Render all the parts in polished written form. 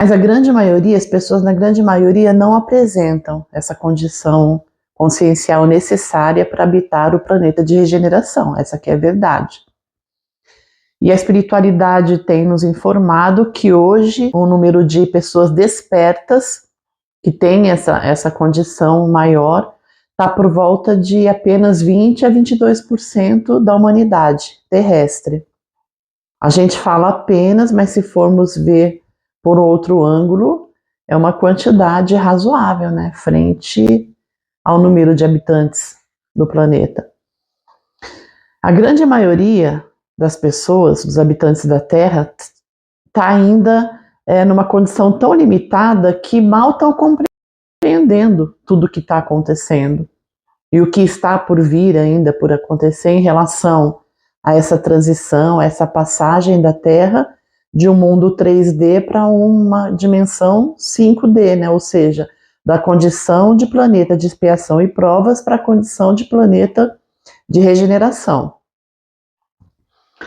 Mas a grande maioria, as pessoas na grande maioria não apresentam essa condição consciencial necessária para habitar o planeta de regeneração. Essa aqui é a verdade. E a espiritualidade tem nos informado que hoje o número de pessoas despertas que têm essa condição maior está por volta de apenas 20 a 22% da humanidade terrestre. A gente fala apenas, mas se formos ver por outro ângulo, é uma quantidade razoável, né, frente ao número de habitantes do planeta. A grande maioria das pessoas, dos habitantes da Terra, está ainda numa condição tão limitada que mal estão compreendendo tudo o que está acontecendo e o que está por vir ainda por acontecer em relação a essa transição, essa passagem da Terra de um mundo 3D para uma dimensão 5D, né? Ou seja, da condição de planeta de expiação e provas para a condição de planeta de regeneração.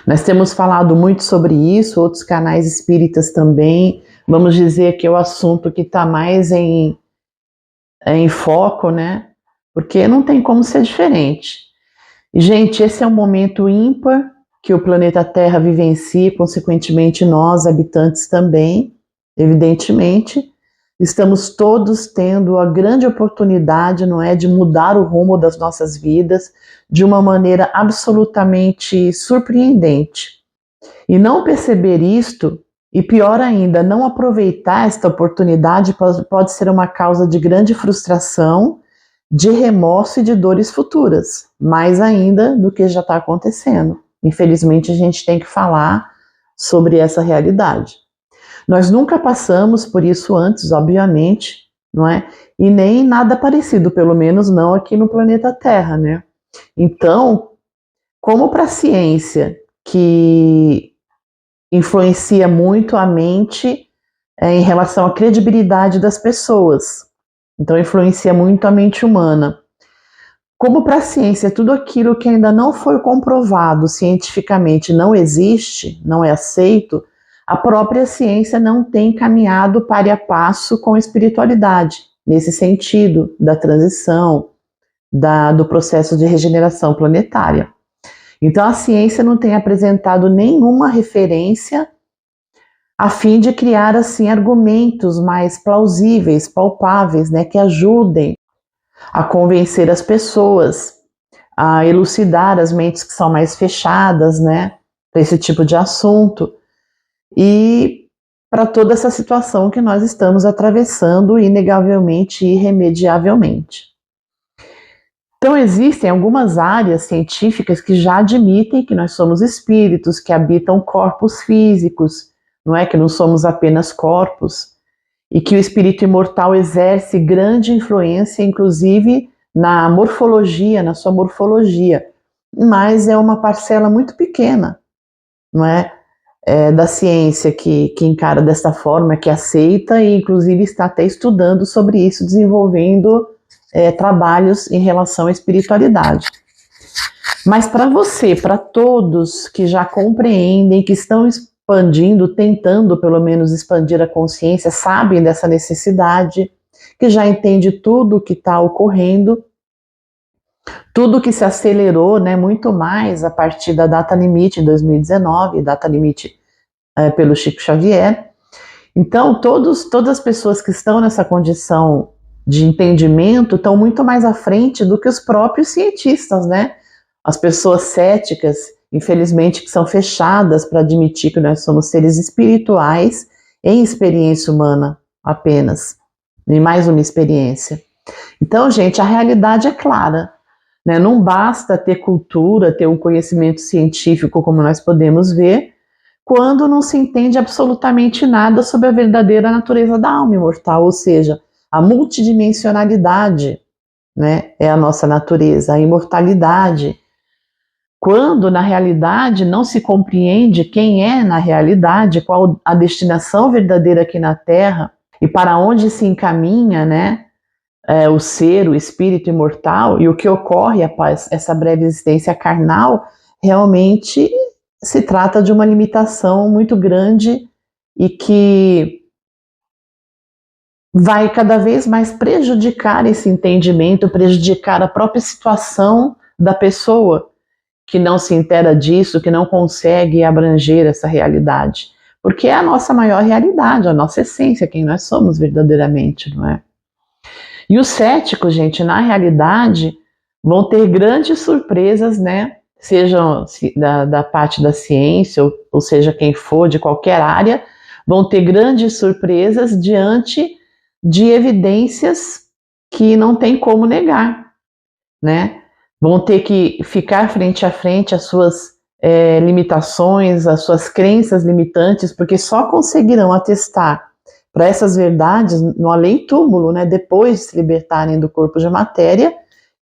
Nós temos falado muito sobre isso, outros canais espíritas também. Vamos dizer que é o assunto que está mais em foco, né? Porque não tem como ser diferente. E, gente, esse é um momento ímpar que o planeta Terra vivencia, e, consequentemente, nós, habitantes também, evidentemente. Estamos todos tendo a grande oportunidade, não é, de mudar o rumo das nossas vidas de uma maneira absolutamente surpreendente. E não perceber isto, e pior ainda, não aproveitar esta oportunidade pode ser uma causa de grande frustração, de remorso e de dores futuras, mais ainda do que já está acontecendo. Infelizmente, a gente tem que falar sobre essa realidade. Nós nunca passamos por isso antes, obviamente, não é? E nem nada parecido, pelo menos não aqui no planeta Terra, né? Então, como para a ciência, que influencia muito a mente em relação à credibilidade das pessoas, então influencia muito a mente humana. Como para a ciência, tudo aquilo que ainda não foi comprovado cientificamente não existe, não é aceito, a própria ciência não tem caminhado par a passo com a espiritualidade, nesse sentido da transição, do processo de regeneração planetária. Então a ciência não tem apresentado nenhuma referência a fim de criar assim argumentos mais plausíveis, palpáveis, né, que ajudem a convencer as pessoas, a elucidar as mentes que são mais fechadas, né, para esse tipo de assunto e para toda essa situação que nós estamos atravessando inegavelmente e irremediavelmente. Então existem algumas áreas científicas que já admitem que nós somos espíritos, que habitam corpos físicos, não é que não somos apenas corpos, e que o espírito imortal exerce grande influência, inclusive na morfologia, na sua morfologia, mas é uma parcela muito pequena, não é? Da ciência que encara desta forma, que aceita e inclusive está até estudando sobre isso, desenvolvendo trabalhos em relação à espiritualidade. Mas para você, para todos que já compreendem, que estão expandindo, tentando pelo menos expandir a consciência, sabem dessa necessidade, que já entende tudo o que está ocorrendo, tudo que se acelerou, né, muito mais a partir da data limite em 2019, data limite pelo Chico Xavier. Então, todas as pessoas que estão nessa condição de entendimento estão muito mais à frente do que os próprios cientistas, né? As pessoas céticas, infelizmente, que são fechadas para admitir que nós somos seres espirituais em experiência humana apenas, em mais uma experiência. Então, gente, a realidade é clara, né? Não basta ter cultura, ter um conhecimento científico, como nós podemos ver, quando não se entende absolutamente nada sobre a verdadeira natureza da alma imortal, ou seja, a multidimensionalidade, né, é a nossa natureza, a imortalidade. Quando, na realidade, não se compreende quem é, na realidade, qual a destinação verdadeira aqui na Terra e para onde se encaminha, né, o ser, o espírito imortal, e o que ocorre após essa breve existência carnal, realmente se trata de uma limitação muito grande e que vai cada vez mais prejudicar esse entendimento, prejudicar a própria situação da pessoa que não se inteira disso, que não consegue abranger essa realidade. Porque é a nossa maior realidade, a nossa essência, quem nós somos verdadeiramente, não é? E os céticos, gente, na realidade, vão ter grandes surpresas, né? Sejam da parte da ciência, ou seja, quem for, de qualquer área, vão ter grandes surpresas diante de evidências que não tem como negar, né? Vão ter que ficar frente a frente às suas limitações, às suas crenças limitantes, porque só conseguirão atestar para essas verdades no além-túmulo, né, depois de se libertarem do corpo de matéria,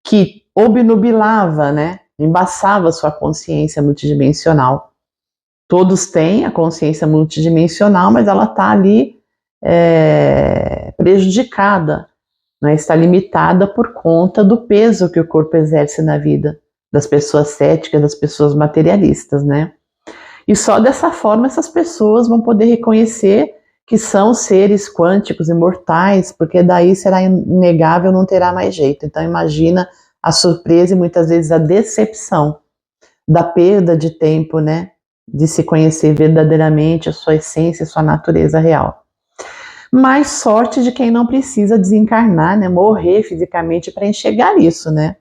que obnubilava, né, embaçava sua consciência multidimensional. Todos têm a consciência multidimensional, mas ela está ali prejudicada, né, está limitada por conta do peso que o corpo exerce na vida das pessoas céticas, das pessoas materialistas, né? E só dessa forma essas pessoas vão poder reconhecer que são seres quânticos imortais, porque daí será inegável, não terá mais jeito. Então imagina a surpresa e muitas vezes a decepção da perda de tempo, né, de se conhecer verdadeiramente a sua essência, a sua natureza real. Mas sorte de quem não precisa desencarnar, né, morrer fisicamente para enxergar isso, né?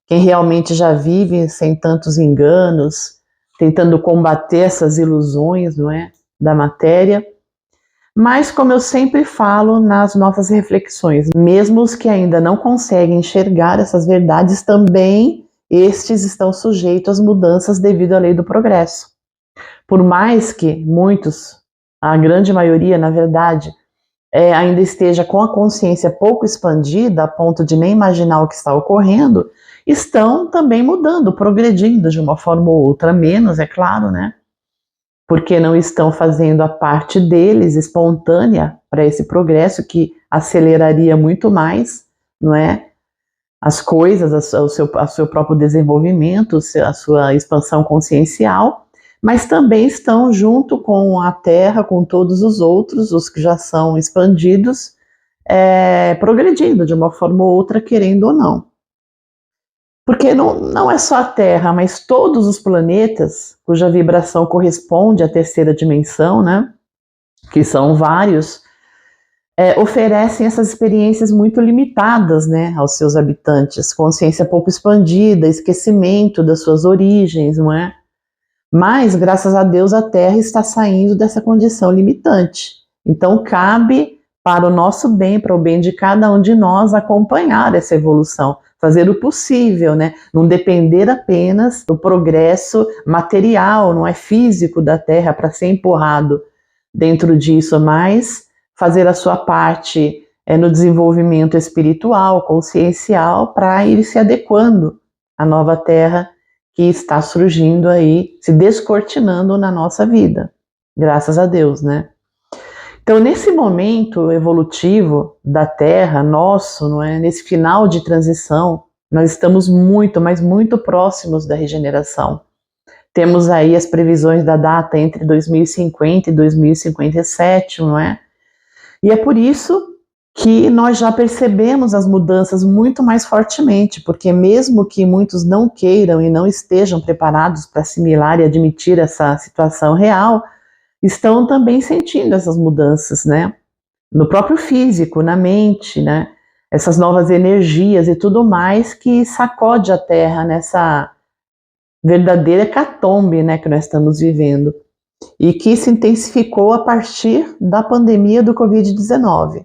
Quem realmente já vive sem tantos enganos, tentando combater essas ilusões, não é, da matéria. Mas, como eu sempre falo nas nossas reflexões, mesmo os que ainda não conseguem enxergar essas verdades, também estes estão sujeitos às mudanças devido à lei do progresso. Por mais que muitos, a grande maioria, na verdade, ainda esteja com a consciência pouco expandida, a ponto de nem imaginar o que está ocorrendo, estão também mudando, progredindo de uma forma ou outra, menos, é claro, né? Porque não estão fazendo a parte deles espontânea para esse progresso que aceleraria muito mais, não é? As coisas, o seu próprio desenvolvimento, a sua expansão consciencial, mas também estão junto com a Terra, com todos os outros, os que já são expandidos, progredindo de uma forma ou outra, querendo ou não. Porque não é só a Terra, mas todos os planetas, cuja vibração corresponde à terceira dimensão, né, que são vários, oferecem essas experiências muito limitadas, né, aos seus habitantes, consciência pouco expandida, esquecimento das suas origens, não é? Mas, graças a Deus, a Terra está saindo dessa condição limitante. Então, cabe para o nosso bem, para o bem de cada um de nós, acompanhar essa evolução, fazer o possível, né? Não depender apenas do progresso material, não é físico da Terra para ser empurrado dentro disso, mas fazer a sua parte no desenvolvimento espiritual, consciencial, para ir se adequando à nova Terra que está surgindo aí, se descortinando na nossa vida, graças a Deus, né? Então, nesse momento evolutivo da Terra, nosso, não é? Nesse final de transição, nós estamos muito, mas muito próximos da regeneração. Temos aí as previsões da data entre 2050 e 2057, não é? E é por isso que nós já percebemos as mudanças muito mais fortemente, porque mesmo que muitos não queiram e não estejam preparados para assimilar e admitir essa situação real, estão também sentindo essas mudanças, né? No próprio físico, na mente, né? Essas novas energias e tudo mais que sacode a Terra nessa verdadeira hecatombe, né, que nós estamos vivendo e que se intensificou a partir da pandemia do Covid-19.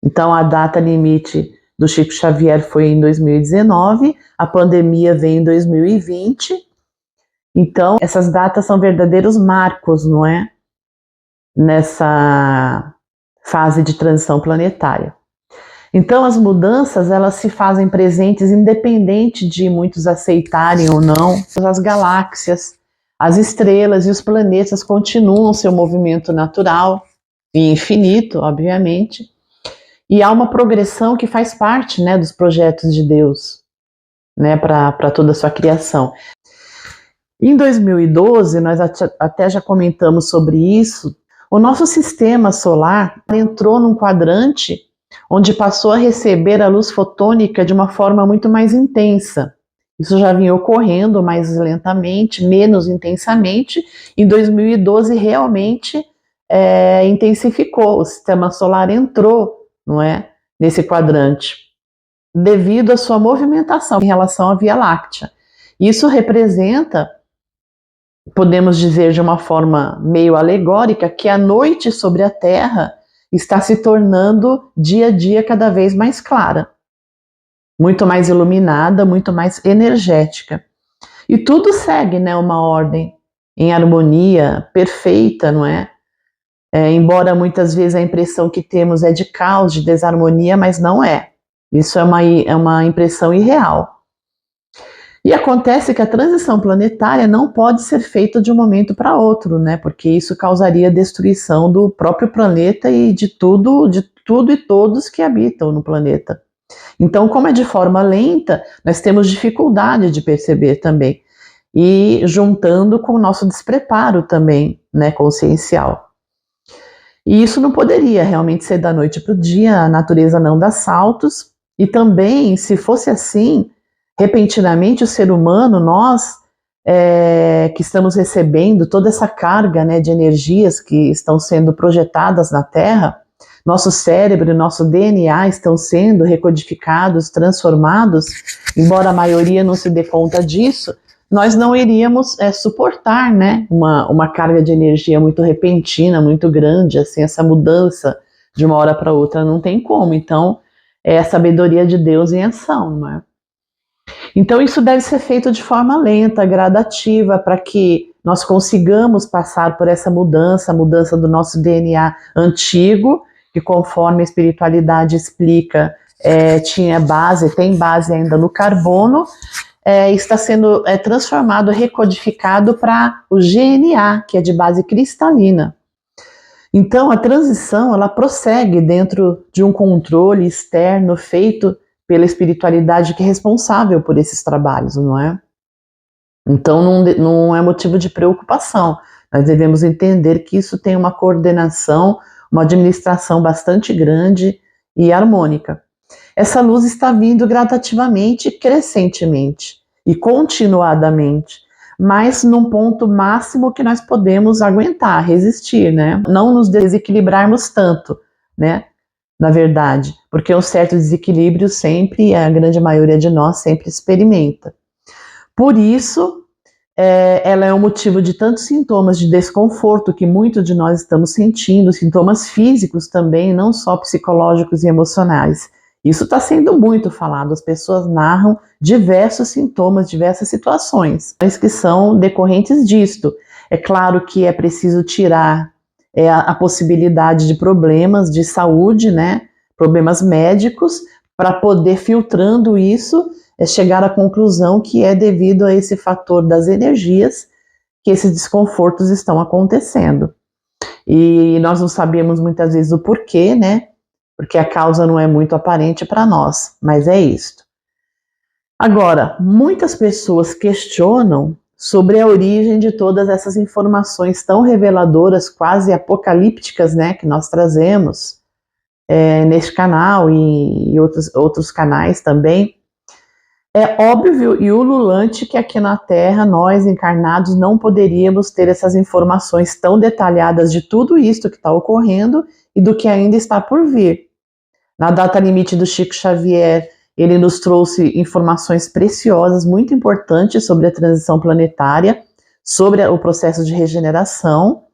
Então, a data limite do Chico Xavier foi em 2019, a pandemia veio em 2020. Então, essas datas são verdadeiros marcos, não é? Nessa fase de transição planetária. Então, as mudanças, elas se fazem presentes independente de muitos aceitarem ou não. As galáxias, as estrelas e os planetas continuam seu movimento natural e infinito, obviamente. E há uma progressão que faz parte, né, dos projetos de Deus, né, para toda a sua criação. Em 2012, nós até já comentamos sobre isso, O nosso sistema solar entrou num quadrante onde passou a receber a luz fotônica de uma forma muito mais intensa. Isso já vinha ocorrendo mais lentamente, menos intensamente. Em 2012, realmente intensificou. O sistema solar entrou, não é, nesse quadrante, devido à sua movimentação em relação à Via Láctea. Isso representa, podemos dizer de uma forma meio alegórica, que a noite sobre a Terra está se tornando dia a dia cada vez mais clara, muito mais iluminada, muito mais energética. E tudo segue, né, uma ordem em harmonia perfeita, não é? Embora muitas vezes a impressão que temos é de caos, de desarmonia, mas não é. Isso é uma impressão irreal. E acontece que a transição planetária não pode ser feita de um momento para outro, né? Porque isso causaria destruição do próprio planeta e de tudo e todos que habitam no planeta. Então, como é de forma lenta, nós temos dificuldade de perceber também. E juntando com o nosso despreparo também, né, consciencial. E isso não poderia realmente ser da noite para o dia, a natureza não dá saltos. E também, se fosse assim, repentinamente o ser humano, nós que estamos recebendo toda essa carga, né, de energias que estão sendo projetadas na Terra, nosso cérebro e nosso DNA estão sendo recodificados, transformados, embora a maioria não se dê conta disso, nós não iríamos suportar, né, uma carga de energia muito repentina, muito grande, assim, essa mudança de uma hora para outra não tem como. Então, é a sabedoria de Deus em ação, não é? Então, isso deve ser feito de forma lenta, gradativa, para que nós consigamos passar por essa mudança, a mudança do nosso DNA antigo, que conforme a espiritualidade explica, tem base ainda no carbono, está sendo transformado, recodificado para o GNA, que é de base cristalina. Então, a transição, ela prossegue dentro de um controle externo feito pela espiritualidade que é responsável por esses trabalhos, não é? Então, não é motivo de preocupação. Nós devemos entender que isso tem uma coordenação, uma administração bastante grande e harmônica. Essa luz está vindo gradativamente, crescentemente e continuadamente, mas num ponto máximo que nós podemos aguentar, resistir, né? Não nos desequilibrarmos tanto, né? Na verdade, porque um certo desequilíbrio sempre, a grande maioria de nós sempre experimenta. Por isso, ela é um motivo de tantos sintomas de desconforto que muitos de nós estamos sentindo, sintomas físicos também, não só psicológicos e emocionais. Isso está sendo muito falado, as pessoas narram diversos sintomas, diversas situações que são decorrentes disto. É claro que é preciso tirar a possibilidade de problemas de saúde, né, problemas médicos, para poder, filtrando isso, chegar à conclusão que é devido a esse fator das energias que esses desconfortos estão acontecendo. E nós não sabemos muitas vezes o porquê, né? Porque a causa não é muito aparente para nós, mas é isto. Agora, muitas pessoas questionam sobre a origem de todas essas informações tão reveladoras, quase apocalípticas, né, que nós trazemos neste canal e outros canais também. É óbvio e ululante que aqui na Terra, nós encarnados não poderíamos ter essas informações tão detalhadas de tudo isso que está ocorrendo e do que ainda está por vir. Na data limite do Chico Xavier, ele nos trouxe informações preciosas, muito importantes sobre a transição planetária, sobre o processo de regeneração,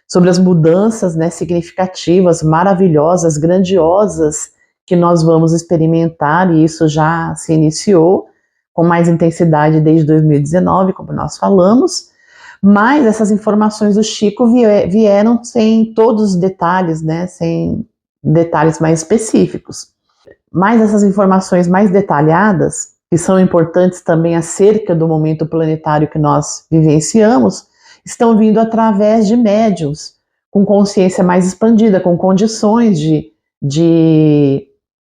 sobre as mudanças, né, significativas, maravilhosas, grandiosas que nós vamos experimentar, e isso já se iniciou com mais intensidade desde 2019, como nós falamos, mas essas informações do Chico vieram sem todos os detalhes, né, sem detalhes mais específicos. Mas essas informações mais detalhadas, que são importantes também acerca do momento planetário que nós vivenciamos, estão vindo através de médiuns com consciência mais expandida, com condições de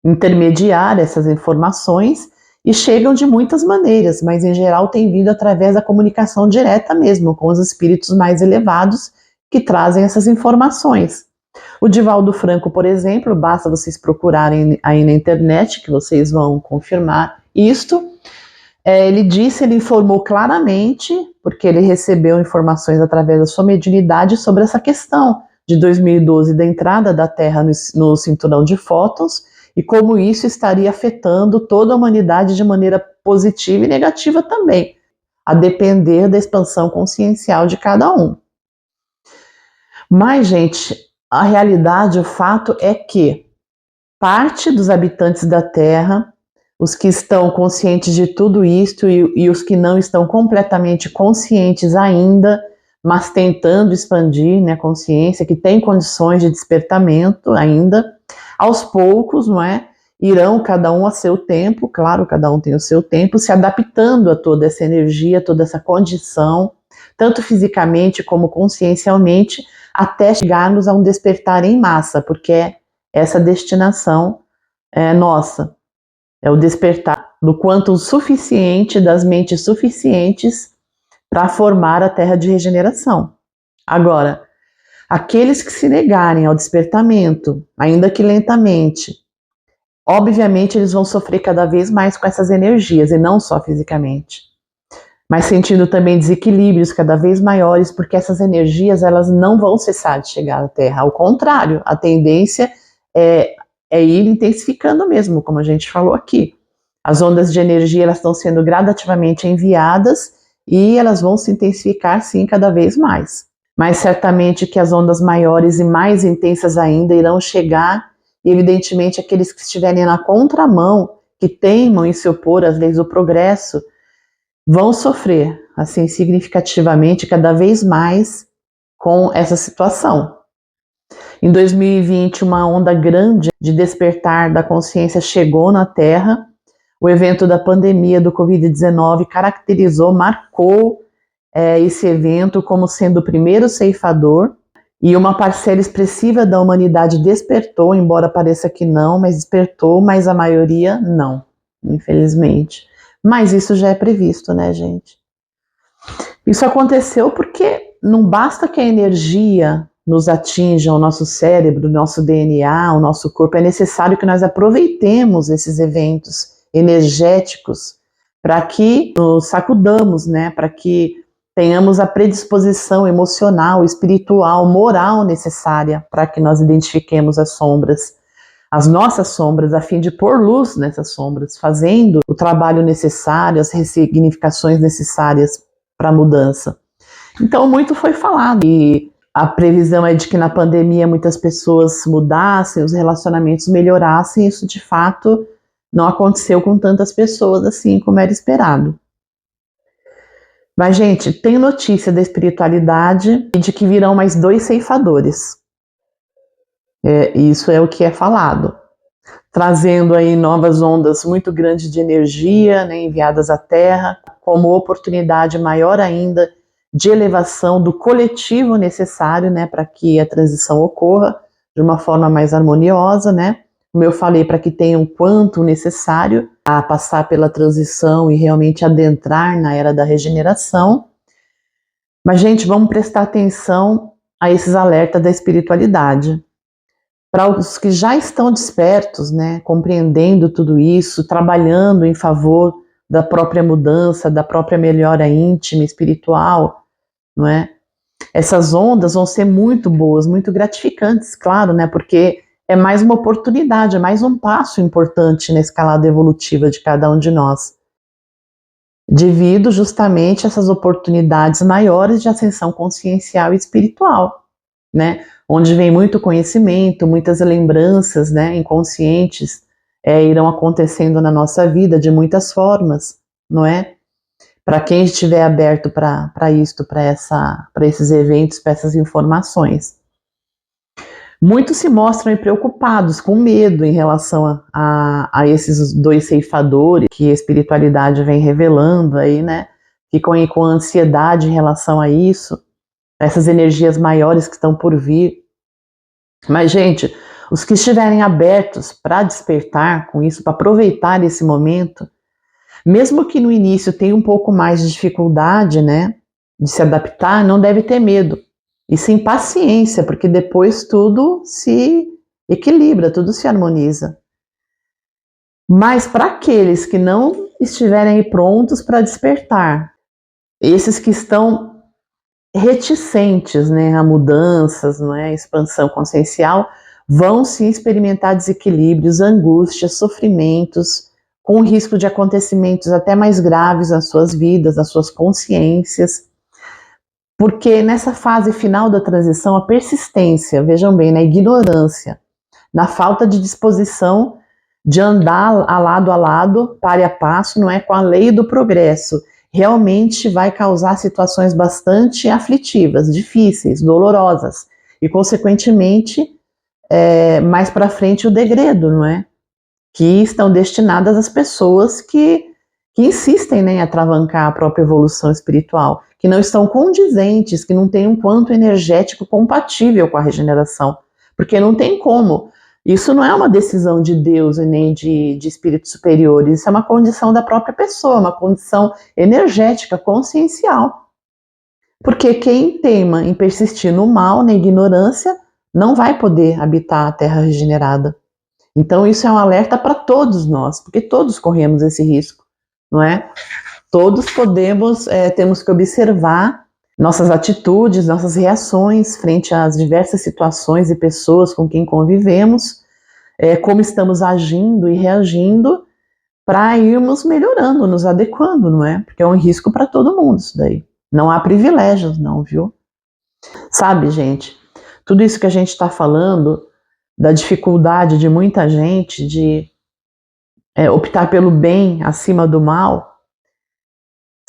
intermediar essas informações, e chegam de muitas maneiras, mas em geral tem vindo através da comunicação direta mesmo, com os espíritos mais elevados, que trazem essas informações. O Divaldo Franco, por exemplo, basta vocês procurarem aí na internet que vocês vão confirmar isto. Ele informou claramente, porque ele recebeu informações através da sua mediunidade sobre essa questão de 2012 da entrada da Terra no cinturão de fótons e como isso estaria afetando toda a humanidade de maneira positiva e negativa também, a depender da expansão consciencial de cada um. Mas, gente, a realidade, o fato é que parte dos habitantes da Terra, os que estão conscientes de tudo isto e os que não estão completamente conscientes ainda, mas tentando expandir, né, a consciência, que tem condições de despertamento ainda, aos poucos, não é? Irão cada um a seu tempo, claro, cada um tem o seu tempo, se adaptando a toda essa energia, toda essa condição, tanto fisicamente como consciencialmente, até chegarmos a um despertar em massa, porque é essa destinação nossa. É o despertar do quantum suficiente, das mentes suficientes para formar a terra de regeneração. Agora, aqueles que se negarem ao despertamento, ainda que lentamente, obviamente eles vão sofrer cada vez mais com essas energias, e não só fisicamente, mas sentindo também desequilíbrios cada vez maiores, porque essas energias elas não vão cessar de chegar à Terra. Ao contrário, a tendência é ir intensificando mesmo, como a gente falou aqui. As ondas de energia elas estão sendo gradativamente enviadas e elas vão se intensificar, sim, cada vez mais. Mas certamente que as ondas maiores e mais intensas ainda irão chegar, e evidentemente aqueles que estiverem na contramão, que teimam em se opor às leis do progresso, vão sofrer, assim, significativamente, cada vez mais com essa situação. Em 2020, uma onda grande de despertar da consciência chegou na Terra. O evento da pandemia do Covid-19 marcou esse evento como sendo o primeiro ceifador, e uma parcela expressiva da humanidade despertou, embora pareça que não, mas despertou, mas a maioria não, infelizmente. Mas isso já é previsto, né, gente? Isso aconteceu porque não basta que a energia nos atinja o nosso cérebro, o nosso DNA, o nosso corpo, é necessário que nós aproveitemos esses eventos energéticos para que nos sacudamos, né? Para que tenhamos a predisposição emocional, espiritual, moral necessária para que nós identifiquemos as sombras, as nossas sombras, a fim de pôr luz nessas sombras, fazendo o trabalho necessário, as ressignificações necessárias para a mudança. Então, muito foi falado, e a previsão é de que na pandemia muitas pessoas mudassem, os relacionamentos melhorassem. Isso, de fato, não aconteceu com tantas pessoas assim como era esperado. Mas, gente, tem notícia da espiritualidade e de que virão mais 2 ceifadores. Isso é o que é falado, trazendo aí novas ondas muito grandes de energia, né, enviadas à Terra, como oportunidade maior ainda de elevação do coletivo necessário, né, para que a transição ocorra de uma forma mais harmoniosa, né? Como eu falei, para que tenham o quanto necessário a passar pela transição e realmente adentrar na era da regeneração. Mas, gente, vamos prestar atenção a esses alertas da espiritualidade. Para os que já estão despertos, né, compreendendo tudo isso, trabalhando em favor da própria mudança, da própria melhora íntima, espiritual, não é? Essas ondas vão ser muito boas, muito gratificantes, claro, né, porque é mais uma oportunidade, é mais um passo importante na escalada evolutiva de cada um de nós, devido justamente a essas oportunidades maiores de ascensão consciencial e espiritual, né? Onde vem muito conhecimento, muitas lembranças, né, inconscientes, irão acontecendo na nossa vida de muitas formas, não é? Para quem estiver aberto para isto, para esses eventos, para essas informações. Muitos se mostram preocupados, com medo em relação a esses 2 ceifadores que a espiritualidade vem revelando aí, né? Ficam aí com ansiedade em relação a isso, essas energias maiores que estão por vir. Mas, gente, os que estiverem abertos para despertar com isso, para aproveitar esse momento, mesmo que no início tenha um pouco mais de dificuldade, né, de se adaptar, não deve ter medo, E sim paciência, porque depois tudo se equilibra, tudo se harmoniza. Mas para aqueles que não estiverem prontos para despertar, esses que estão reticentes, né, a mudanças, não é, a expansão consciencial, vão sim experimentar desequilíbrios, angústias, sofrimentos, com o risco de acontecimentos até mais graves nas suas vidas, nas suas consciências. Porque nessa fase final da transição, a persistência, vejam bem, na ignorância, na falta de disposição de andar a lado, par a passo, não é, com a lei do progresso, realmente vai causar situações bastante aflitivas, difíceis, dolorosas, e consequentemente, mais para frente o degredo, não é? Que estão destinadas às pessoas que insistem, né, em atravancar a própria evolução espiritual, que não estão condizentes, que não têm um quanto energético compatível com a regeneração, porque não tem como. Isso não é uma decisão de Deus e nem de espíritos superiores, isso é uma condição da própria pessoa, uma condição energética, consciencial. Porque quem teima em persistir no mal, na ignorância, não vai poder habitar a terra regenerada. Então isso é um alerta para todos nós, porque todos corremos esse risco, não é? Todos temos que observar nossas atitudes, nossas reações frente às diversas situações e pessoas com quem convivemos, como estamos agindo e reagindo para irmos melhorando, nos adequando, não é? Porque é um risco para todo mundo isso daí. Não há privilégios, não, viu? Sabe, gente, tudo isso que a gente está falando, da dificuldade de muita gente de optar pelo bem acima do mal,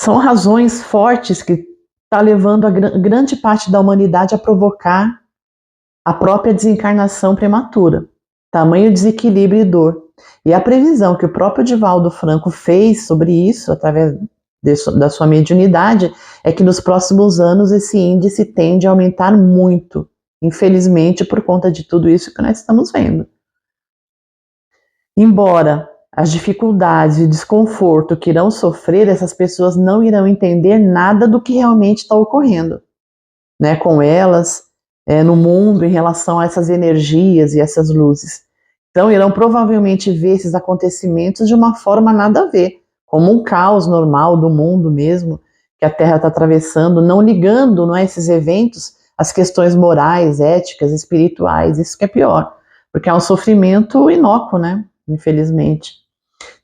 são razões fortes que está levando a grande parte da humanidade a provocar a própria desencarnação prematura, tamanho desequilíbrio e dor. E a previsão que o próprio Divaldo Franco fez sobre isso, através da sua mediunidade, é que nos próximos anos esse índice tende a aumentar muito, infelizmente, por conta de tudo isso que nós estamos vendo. Embora as dificuldades e o desconforto que irão sofrer, essas pessoas não irão entender nada do que realmente está ocorrendo, né, com elas, no mundo, em relação a essas energias e essas luzes. Então, irão provavelmente ver esses acontecimentos de uma forma nada a ver, como um caos normal do mundo mesmo, que a Terra está atravessando, não ligando, não é, esses eventos às questões morais, éticas, espirituais. Isso que é pior, porque é um sofrimento inócuo, né, infelizmente.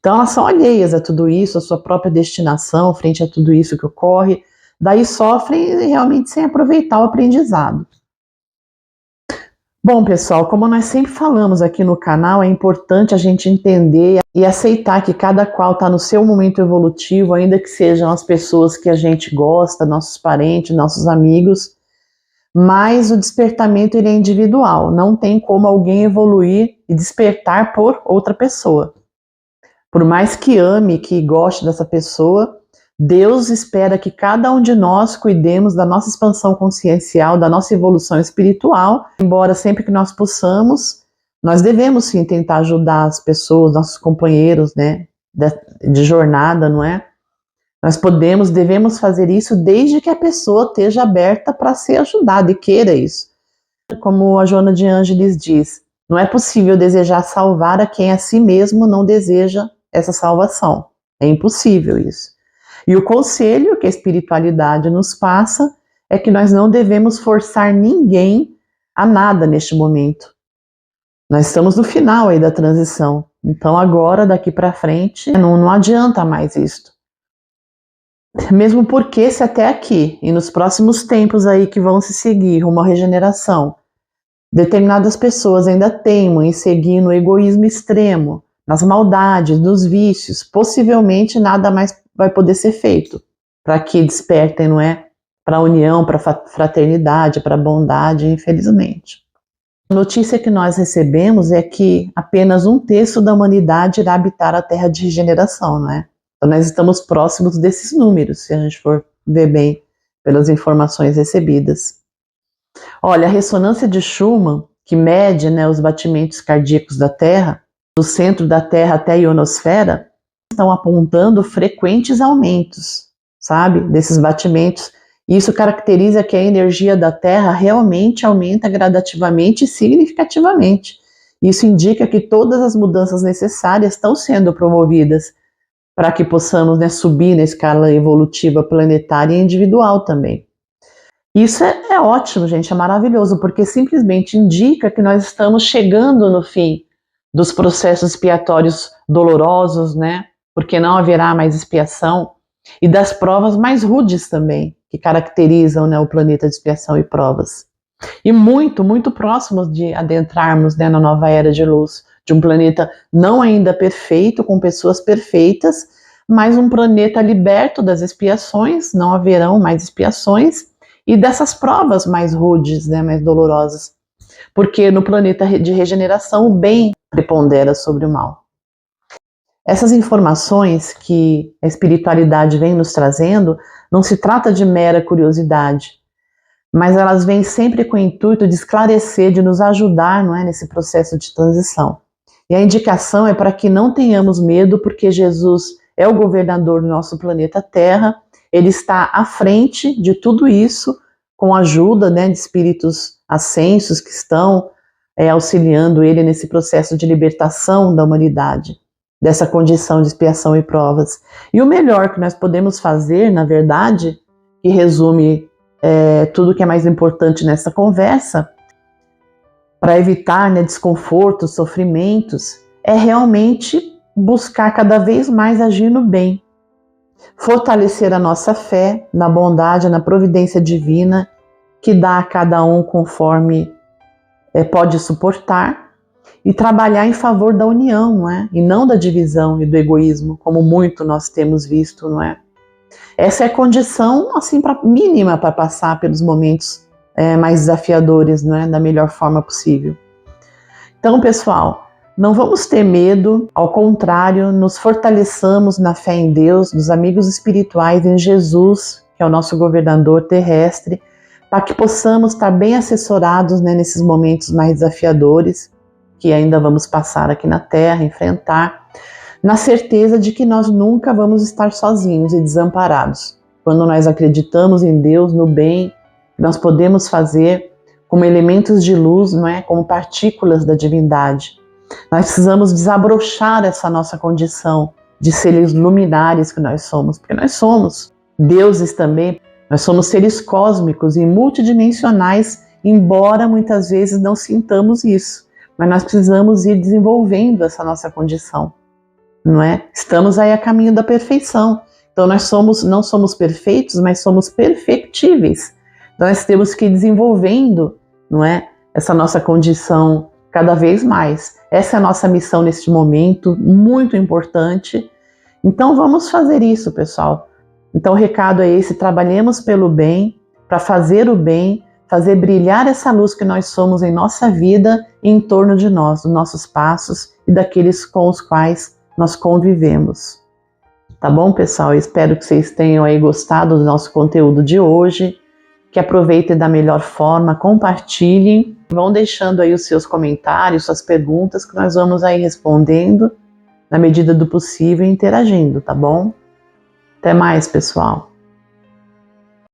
Então, elas são alheias a tudo isso, a sua própria destinação frente a tudo isso que ocorre, daí sofrem realmente sem aproveitar o aprendizado. Bom, pessoal, como nós sempre falamos aqui no canal, é importante a gente entender e aceitar que cada qual está no seu momento evolutivo, ainda que sejam as pessoas que a gente gosta, nossos parentes, nossos amigos, mas o despertamento ele é individual, não tem como alguém evoluir e despertar por outra pessoa. Por mais que ame, que goste dessa pessoa, Deus espera que cada um de nós cuidemos da nossa expansão consciencial, da nossa evolução espiritual, embora sempre que nós possamos, nós devemos sim tentar ajudar as pessoas, nossos companheiros, né, de jornada, não é? Nós devemos fazer isso desde que a pessoa esteja aberta para ser ajudada e queira isso. Como a Joana de Ângeles diz, não é possível desejar salvar a quem a si mesmo não deseja essa salvação. É impossível isso. E o conselho que a espiritualidade nos passa é que nós não devemos forçar ninguém a nada neste momento. Nós estamos no final aí da transição. Então agora, daqui para frente, não adianta mais isso. Mesmo porque se até aqui e nos próximos tempos aí que vão se seguir rumo à regeneração, determinadas pessoas ainda teimam em seguir no egoísmo extremo, nas maldades, nos vícios, possivelmente nada mais vai poder ser feito para que despertem, não é? Para a união, para a fraternidade, para a bondade, infelizmente. A notícia que nós recebemos é que apenas 1/3 da humanidade irá habitar a Terra de regeneração, não é? Então nós estamos próximos desses números, se a gente for ver bem pelas informações recebidas. Olha, a ressonância de Schumann, que mede, né, os batimentos cardíacos da Terra, do centro da Terra até a ionosfera, estão apontando frequentes aumentos, sabe, desses batimentos, Isso caracteriza que a energia da Terra realmente aumenta gradativamente e significativamente. Isso indica que todas as mudanças necessárias estão sendo promovidas para que possamos, né, subir na escala evolutiva planetária e individual também. Isso é ótimo, gente, é maravilhoso, porque simplesmente indica que nós estamos chegando no fim dos processos expiatórios dolorosos, né? Porque não haverá mais expiação, e das provas mais rudes também, que caracterizam, né, o planeta de expiação e provas. E muito, muito próximos de adentrarmos, né, na nova era de luz, de um planeta não ainda perfeito, com pessoas perfeitas, mas um planeta liberto das expiações, não haverão mais expiações, e dessas provas mais rudes, né, mais dolorosas. Porque no planeta de regeneração o bem prepondera sobre o mal. Essas informações que a espiritualidade vem nos trazendo, não se trata de mera curiosidade, mas elas vêm sempre com o intuito de esclarecer, de nos ajudar, não é, nesse processo de transição. E a indicação é para que não tenhamos medo, porque Jesus é o governador do nosso planeta Terra, ele está à frente de tudo isso, com a ajuda, né, de espíritos ascensos que estão auxiliando ele nesse processo de libertação da humanidade, dessa condição de expiação e provas. E o melhor que nós podemos fazer, na verdade, que resume tudo que é mais importante nessa conversa, para evitar, né, desconfortos, sofrimentos, é realmente buscar cada vez mais agir no bem, fortalecer a nossa fé na bondade, na providência divina, que dá a cada um conforme pode suportar, e trabalhar em favor da união, não é? E não da divisão e do egoísmo, como muito nós temos visto, não é? Essa é a condição assim, mínima para passar pelos momentos mais desafiadores, não é? Da melhor forma possível. Então, pessoal, não vamos ter medo, ao contrário, nos fortaleçamos na fé em Deus, nos amigos espirituais, em Jesus, que é o nosso governador terrestre, para que possamos estar bem assessorados, né, nesses momentos mais desafiadores, que ainda vamos passar aqui na Terra, enfrentar, na certeza de que nós nunca vamos estar sozinhos e desamparados. Quando nós acreditamos em Deus, no bem, nós podemos fazer como elementos de luz, não é? Como partículas da divindade. Nós precisamos desabrochar essa nossa condição de seres luminares que nós somos, porque nós somos deuses também, nós somos seres cósmicos e multidimensionais, embora muitas vezes não sintamos isso, mas nós precisamos ir desenvolvendo essa nossa condição, não é? Estamos aí a caminho da perfeição, então nós não somos perfeitos, mas somos perfectíveis, então nós temos que ir desenvolvendo, não é? Essa nossa condição cada vez mais. Essa é a nossa missão neste momento, muito importante. Então vamos fazer isso, pessoal. Então o recado é esse: trabalhemos pelo bem, para fazer o bem, fazer brilhar essa luz que nós somos em nossa vida e em torno de nós, dos nossos passos e daqueles com os quais nós convivemos. Tá bom, pessoal? Eu espero que vocês tenham aí gostado do nosso conteúdo de hoje, que aproveitem da melhor forma, compartilhem, vão deixando aí os seus comentários, suas perguntas, que nós vamos aí respondendo na medida do possível e interagindo, tá bom? Até mais, pessoal!